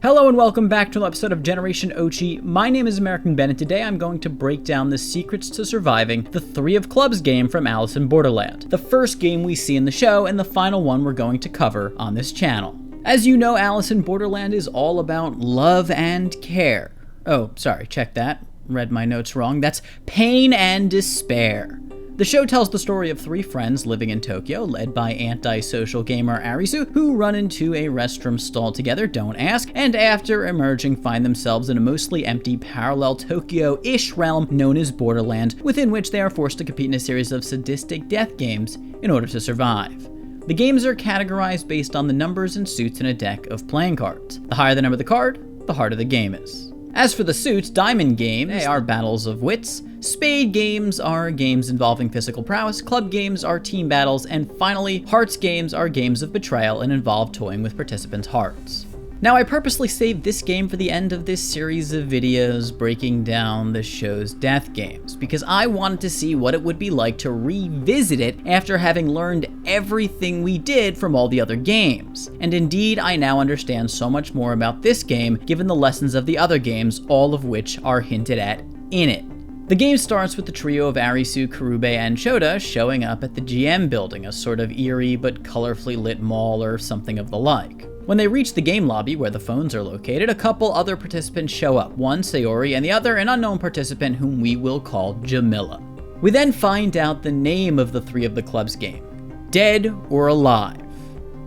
Hello and welcome back to an episode of Generation Ochi. My name is American Ben, and today I'm going to break down the secrets to surviving the Three of Clubs game from Alice in Borderland, the first game we see in the show and the final one we're going to cover on this channel. As you know, Alice in Borderland is all about love and care. Oh, sorry, check that. Read my notes wrong. That's pain and despair. The show tells the story of three friends living in Tokyo, led by antisocial gamer Arisu, who run into a restroom stall together, don't ask, and after emerging find themselves in a mostly empty parallel Tokyo-ish realm known as Borderland, within which they are forced to compete in a series of sadistic death games in order to survive. The games are categorized based on the numbers and suits in a deck of playing cards. The higher the number of the card, the harder the game is. As for the suits, diamond games, they are battles of wits, spade games are games involving physical prowess, club games are team battles, and finally, hearts games are games of betrayal and involve toying with participants' hearts. Now, I purposely saved this game for the end of this series of videos breaking down the show's death games, because I wanted to see what it would be like to revisit it after having learned everything we did from all the other games. And indeed, I now understand so much more about this game given the lessons of the other games, all of which are hinted at in it. The game starts with the trio of Arisu, Karube, and Chota showing up at the GM building, a sort of eerie but colorfully lit mall or something of the like. When they reach the game lobby where the phones are located, a couple other participants show up, one Saori and the other an unknown participant whom we will call Jamila. We then find out the name of the Three of the Clubs game, Dead or Alive.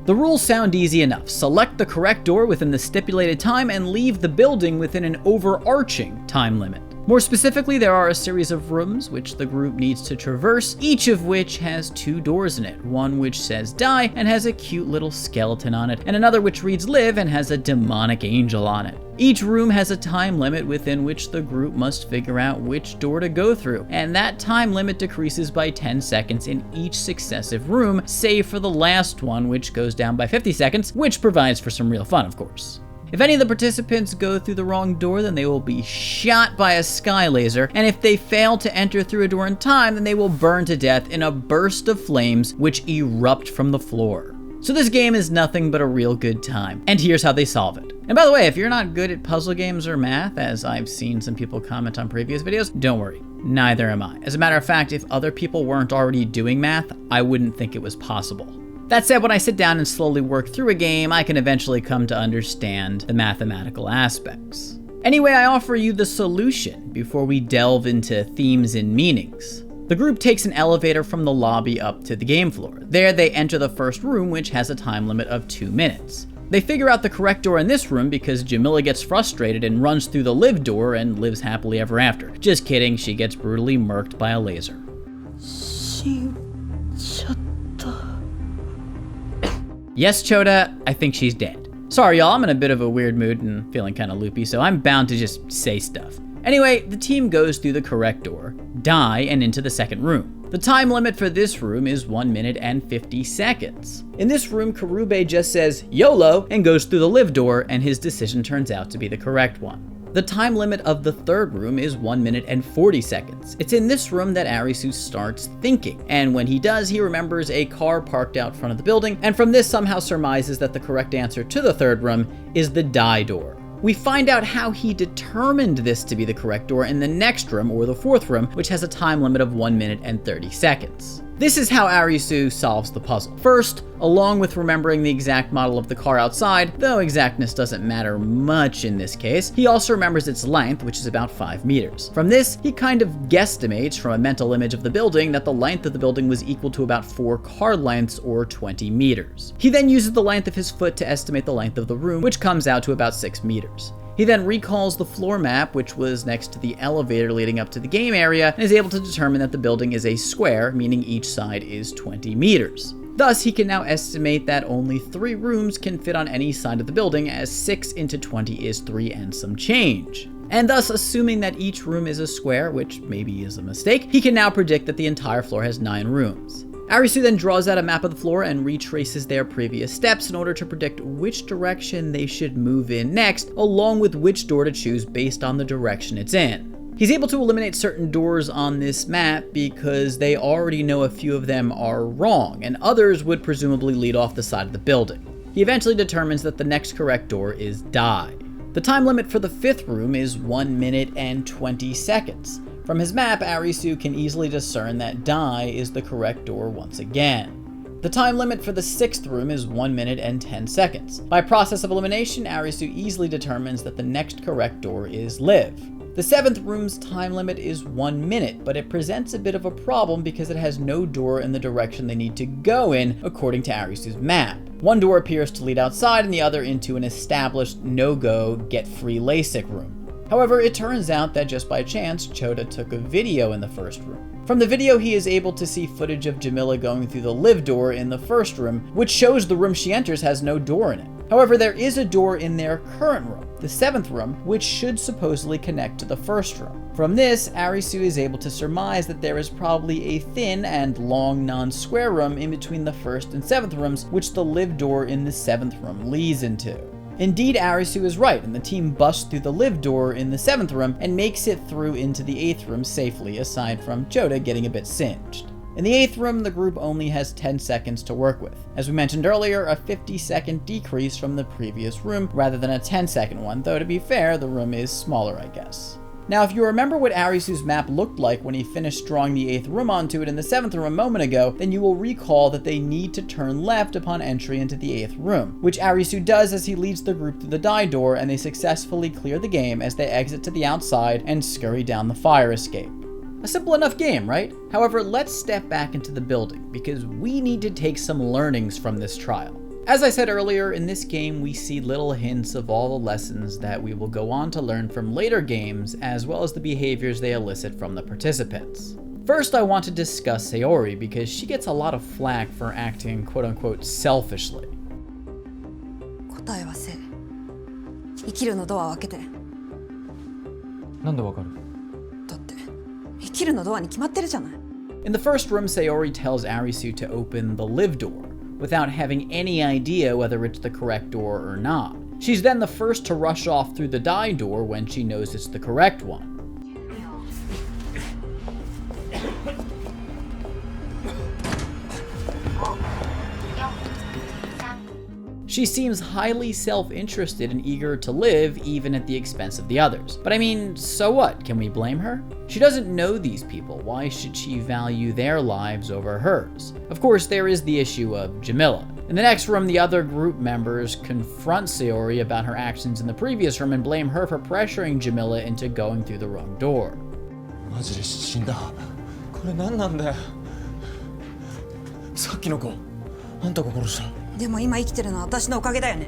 The rules sound easy enough. Select the correct door within the stipulated time and leave the building within an overarching time limit. More specifically, there are a series of rooms which the group needs to traverse, each of which has two doors in it, one which says die and has a cute little skeleton on it, and another which reads live and has a demonic angel on it. Each room has a time limit within which the group must figure out which door to go through, and that time limit decreases by 10 seconds in each successive room, save for the last one, which goes down by 50 seconds, which provides for some real fun, of course. If any of the participants go through the wrong door, then they will be shot by a sky laser, and if they fail to enter through a door in time, then they will burn to death in a burst of flames which erupt from the floor. So this game is nothing but a real good time, and here's how they solve it. And by the way, if you're not good at puzzle games or math, as I've seen some people comment on previous videos, don't worry, neither am I. As a matter of fact, if other people weren't already doing math, I wouldn't think it was possible. That said, when I sit down and slowly work through a game, I can eventually come to understand the mathematical aspects. Anyway, I offer you the solution before we delve into themes and meanings. The group takes an elevator from the lobby up to the game floor. There they enter the first room, which has a time limit of 2 minutes. They figure out the correct door in this room because Jamila gets frustrated and runs through the live door and lives happily ever after. Just kidding, she gets brutally murked by a laser. Yes, Chota, I think she's dead. Sorry, y'all, I'm in a bit of a weird mood and feeling kind of loopy, so I'm bound to just say stuff. Anyway, the team goes through the correct door, die, and into the second room. The time limit for this room is 1 minute and 50 seconds. In this room, Karube just says YOLO and goes through the live door, and his decision turns out to be the correct one. The time limit of the third room is 1 minute and 40 seconds. It's in this room that Arisu starts thinking, and when he does, he remembers a car parked out front of the building, and from this somehow surmises that the correct answer to the third room is the die door. We find out how he determined this to be the correct door in the next room, or the fourth room, which has a time limit of 1 minute and 30 seconds. This is how Arisu solves the puzzle. First, along with remembering the exact model of the car outside, though exactness doesn't matter much in this case, he also remembers its length, which is about 5 meters. From this, he kind of guesstimates from a mental image of the building that the length of the building was equal to about 4 car lengths or 20 meters. He then uses the length of his foot to estimate the length of the room, which comes out to about 6 meters. He then recalls the floor map, which was next to the elevator leading up to the game area, and is able to determine that the building is a square, meaning each side is 20 meters. Thus, he can now estimate that only 3 rooms can fit on any side of the building, as 6 into 20 is 3 and some change. And thus, assuming that each room is a square, which maybe is a mistake, he can now predict that the entire floor has 9 rooms. Arisu then draws out a map of the floor and retraces their previous steps in order to predict which direction they should move in next, along with which door to choose based on the direction it's in. He's able to eliminate certain doors on this map because they already know a few of them are wrong, and others would presumably lead off the side of the building. He eventually determines that the next correct door is die. The time limit for the 5th room is 1 minute and 20 seconds. From his map, Arisu can easily discern that die is the correct door once again. The time limit for the 6th room is 1 minute and 10 seconds. By process of elimination, Arisu easily determines that the next correct door is live. The 7th room's time limit is 1 minute, but it presents a bit of a problem because it has no door in the direction they need to go in according to Arisu's map. One door appears to lead outside and the other into an established no-go, get-free LASIK room. However, it turns out that just by chance, Chota took a video in the 1st room. From the video, he is able to see footage of Jamila going through the live door in the 1st room, which shows the room she enters has no door in it. However, there is a door in their current room, the 7th room, which should supposedly connect to the 1st room. From this, Arisu is able to surmise that there is probably a thin and long non-square room in between the 1st and 7th rooms, which the live door in the 7th room leads into. Indeed, Arisu is right, and the team busts through the live door in the 7th room and makes it through into the 8th room safely, aside from Chota getting a bit singed. In the 8th room, the group only has 10 seconds to work with. As we mentioned earlier, a 50-second decrease from the previous room rather than a 10-second one, though to be fair, the room is smaller, I guess. Now, if you remember what Arisu's map looked like when he finished drawing the 8th room onto it in the 7th room a moment ago, then you will recall that they need to turn left upon entry into the 8th room, which Arisu does as he leads the group through the die door, and they successfully clear the game as they exit to the outside and scurry down the fire escape. A simple enough game, right? However, let's step back into the building, because we need to take some learnings from this trial. As I said earlier, in this game we see little hints of all the lessons that we will go on to learn from later games, as well as the behaviors they elicit from the participants. First, I want to discuss Saori because she gets a lot of flack for acting quote-unquote selfishly. 答えはせ生きるのドアを開けてなんでわかるだって生きるのドアに決まってるじゃない In the first room, Saori tells Arisu to open the live door, without having any idea whether it's the correct door or not. She's then the first to rush off through the die door when she knows it's the correct one. She seems highly self-interested and eager to live even at the expense of the others. But I mean, so what? Can we blame her? She doesn't know these people. Why should she value their lives over hers? Of course, there is the issue of Jamila. In the next room, the other group members confront Saori about her actions in the previous room and blame her for pressuring Jamila into going through the wrong door. マジで死んだ。これ何なんだよ。さっきの子、あんたが殺した。でも今生きてるのは私のおかげだよね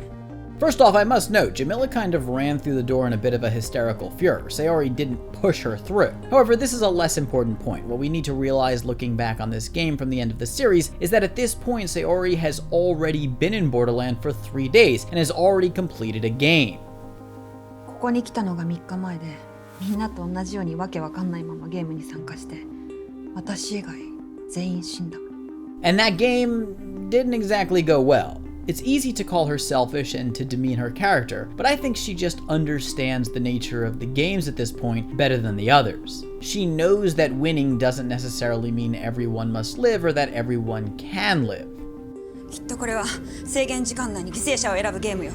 First off, I must note, Jamila kind of ran through the door in a bit of a hysterical furor. Saori didn't push her through. However, this is a less important point. What we need to realize looking back on this game from the end of the series is that at this point, Saori has already been in Borderland for 3 days and has already completed a game. ここに来たのが3日前でみんなと同じようにわけわかんないままゲームに参加して私以外全員死んだ And that game didn't exactly go well. It's easy to call her selfish and to demean her character, but I think she just understands the nature of the games at this point better than the others. She knows that winning doesn't necessarily mean everyone must live or that everyone can live. きっとこれは制限時間内に犠牲者を選ぶゲームよ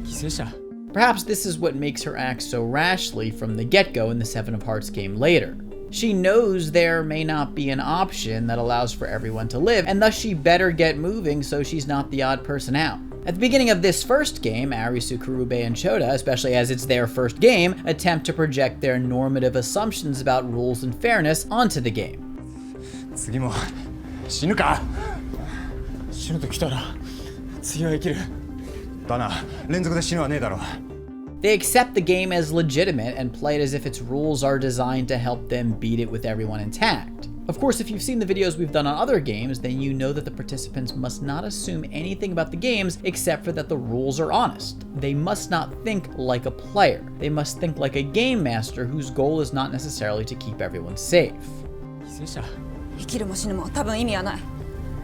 犠牲者 Perhaps this is what makes her act so rashly from the get-go in the Seven of Hearts game later. She knows there may not be an option that allows for everyone to live, and thus she better get moving so she's not the odd person out. At the beginning of this first game, Arisu, Kurube, and Chota, especially as it's their first game, attempt to project their normative assumptions about rules and fairness onto the game. 次も死ぬか死ぬと来たら次は生きるだな連続で死ぬはねえだろ They accept the game as legitimate and play it as if its rules are designed to help them beat it with everyone intact. Of course, if you've seen the videos we've done on other games, then you know that the participants must not assume anything about the games except for that the rules are honest. They must not think like a player. They must think like a game master whose goal is not necessarily to keep everyone safe. 犠牲者生きるも死ぬも多分意味はない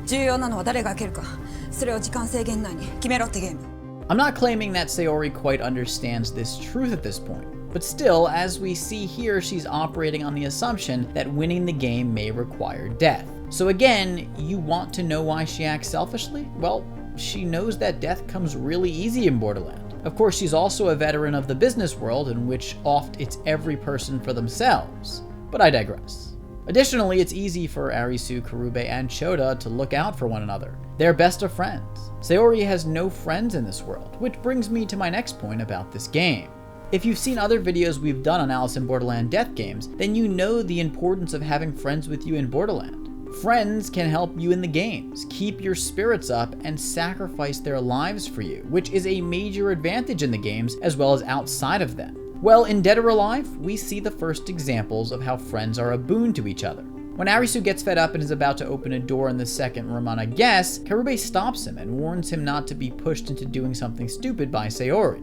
重要なのは誰が開けるかそれを時間制限内に決めろってゲーム I'm not claiming that Saori quite understands this truth at this point, but still, as we see here, she's operating on the assumption that winning the game may require death. So again, you want to know why she acts selfishly? Well, she knows that death comes really easy in Borderland. Of course, she's also a veteran of the business world, in which oft it's every person for themselves. But I digress. Additionally, it's easy for Arisu, Karube, and Chota to look out for one another. They're best of friends. Saori has no friends in this world, which brings me to my next point about this game. If you've seen other videos we've done on Alice in Borderland death games, then you know the importance of having friends with you in Borderland. Friends can help you in the games, keep your spirits up, and sacrifice their lives for you, which is a major advantage in the games as well as outside of them. Well, in Dead or Alive, we see the first examples of how friends are a boon to each other. When Arisu gets fed up and is about to open a door in the second room on a guess, Karube stops him and warns him not to be pushed into doing something stupid by Saori.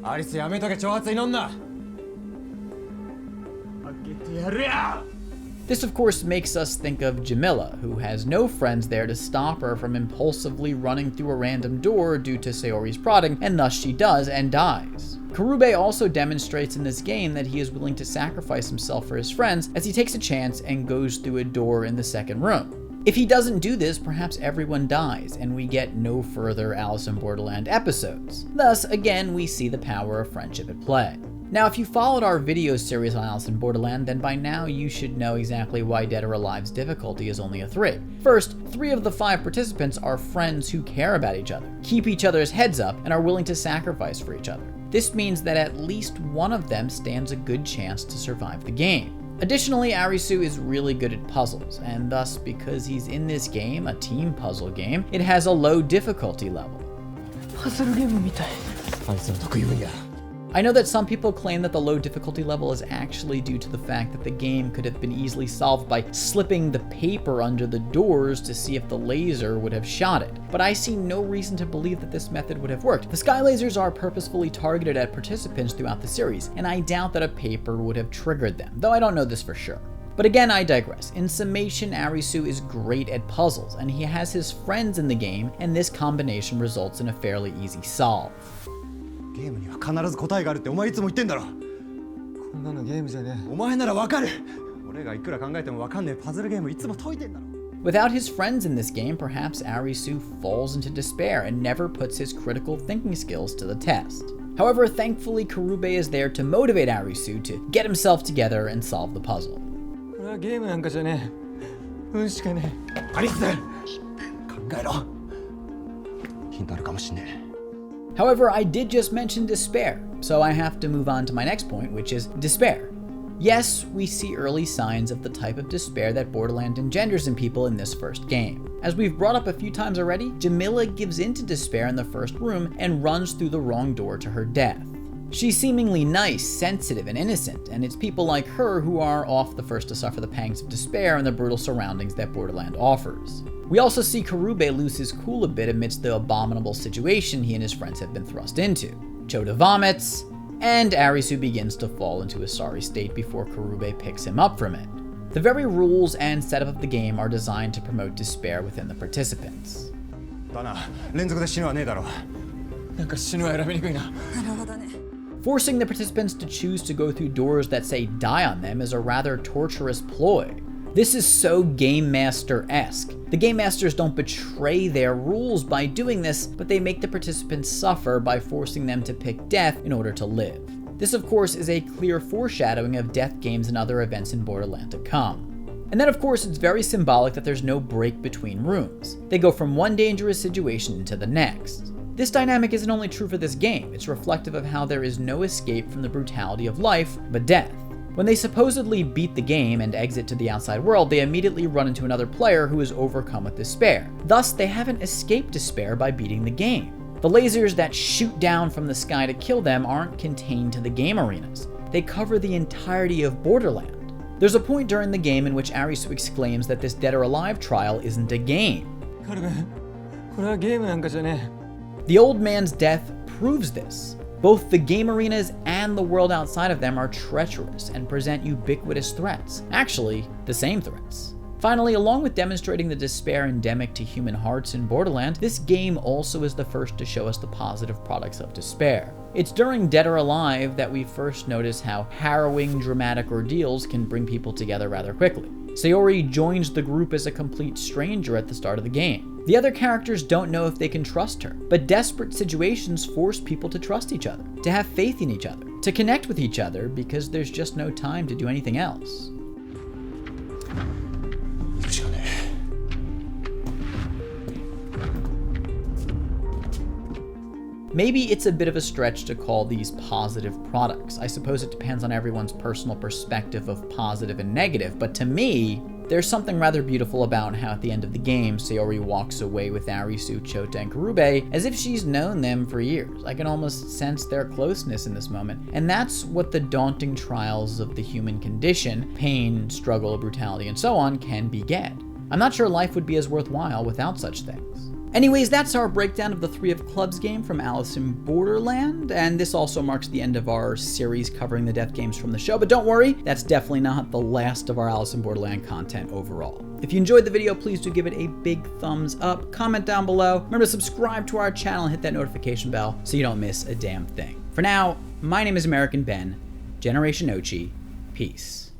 アリスやめとけ、挑発に乗んな。開けてやるや。 This of course makes us think of Jamila, who has no friends there to stop her from impulsively running through a random door due to Saori's prodding, and thus she does and dies. Karube also demonstrates in this game that he is willing to sacrifice himself for his friends as he takes a chance and goes through a door in the second room. If he doesn't do this, perhaps everyone dies, and we get no further Alice in Borderland episodes. Thus, again, we see the power of friendship at play. Now, if you followed our video series on Alice in Borderland, then by now you should know exactly why Dead or Alive's difficulty is only a 3. First, 3 of the 5 participants are friends who care about each other, keep each other's heads up, and are willing to sacrifice for each other. This means that at least one of them stands a good chance to survive the game. Additionally, Arisu is really good at puzzles, and thus, because he's in this game, a team puzzle game, it has a low difficulty level. I know that some people claim that the low difficulty level is actually due to the fact that the game could have been easily solved by slipping the paper under the doors to see if the laser would have shot it, but I see no reason to believe that this method would have worked. The sky lasers are purposefully targeted at participants throughout the series, and I doubt that a paper would have triggered them, though I don't know this for sure. But again, I digress. In summation, Arisu is great at puzzles, and he has his friends in the game, and this combination results in a fairly easy solve. ゲームには必ず答えがあるってお前いつも言ってんだろ。こんなのゲームじゃねえ。お前ならわかる。俺がいくら考えてもわかんねえパズルゲームいつも解いてんだろ。Without his friends in this game, perhaps Arisu falls into despair and never puts his critical thinking skills to the test. However, thankfully, Karube is there to motivate Arisu to get himself together and solve the puzzle. これはゲームなんかじゃねえ。運しかねえ。アリス、考えろ。ヒントあるかもしんねえ。 However, I did just mention despair, so I have to move on to my next point, which is despair. Yes, we see early signs of the type of despair that Borderland engenders in people in this first game. As we've brought up a few times already, Jamila gives in to despair in the first room and runs through the wrong door to her death. She's seemingly nice, sensitive, and innocent, and it's people like her who are oft the first to suffer the pangs of despair and the brutal surroundings that Borderland offers. We also see Karube lose his cool a bit amidst the abominable situation he and his friends have been thrust into. Chota vomits, and Arisu begins to fall into a sorry state before Karube picks him up from it. The very rules and setup of the game are designed to promote despair within the participants. だな、連続で死ぬはねえだろ。なんか死ぬは選びにくいな。なるほどね。 Forcing the participants to choose to go through doors that say die on them is a rather torturous ploy. This is so Game Master-esque. The Game Masters don't betray their rules by doing this, but they make the participants suffer by forcing them to pick death in order to live. This, of course, is a clear foreshadowing of death games and other events in Borderland to come. And then, of course, it's very symbolic that there's no break between rooms. They go from one dangerous situation into the next. This dynamic isn't only true for this game, it's reflective of how there is no escape from the brutality of life, but death. When they supposedly beat the game and exit to the outside world, they immediately run into another player who is overcome with despair. Thus, they haven't escaped despair by beating the game. The lasers that shoot down from the sky to kill them aren't contained to the game arenas. They cover the entirety of Borderland. There's a point during the game in which Arisu exclaims that this Dead or Alive trial isn't a game. The old man's death proves this. Both the game arenas and the world outside of them are treacherous and present ubiquitous threats. Actually, the same threats. Finally, along with demonstrating the despair endemic to human hearts in Borderland, this game also is the first to show us the positive products of despair. It's during Dead or Alive that we first notice how harrowing, dramatic ordeals can bring people together rather quickly. Saori joins the group as a complete stranger at the start of the game. The other characters don't know if they can trust her, but desperate situations force people to trust each other, to have faith in each other, to connect with each other because there's just no time to do anything else. Maybe it's a bit of a stretch to call these positive products. I suppose it depends on everyone's personal perspective of positive and negative, but to me, there's something rather beautiful about how at the end of the game, Saori walks away with Arisu, Chota, and Karube as if she's known them for years. I can almost sense their closeness in this moment. And that's what the daunting trials of the human condition, pain, struggle, brutality, and so on, can beget. I'm not sure life would be as worthwhile without such things. Anyways, that's our breakdown of the 3 of Clubs game from Alice in Borderland, and this also marks the end of our series covering the death games from the show, but don't worry, that's definitely not the last of our Alice in Borderland content overall. If you enjoyed the video, please do give it a big thumbs up, comment down below, remember to subscribe to our channel and hit that notification bell so you don't miss a damn thing. For now, my name is American Ben, Generation Ochi, peace.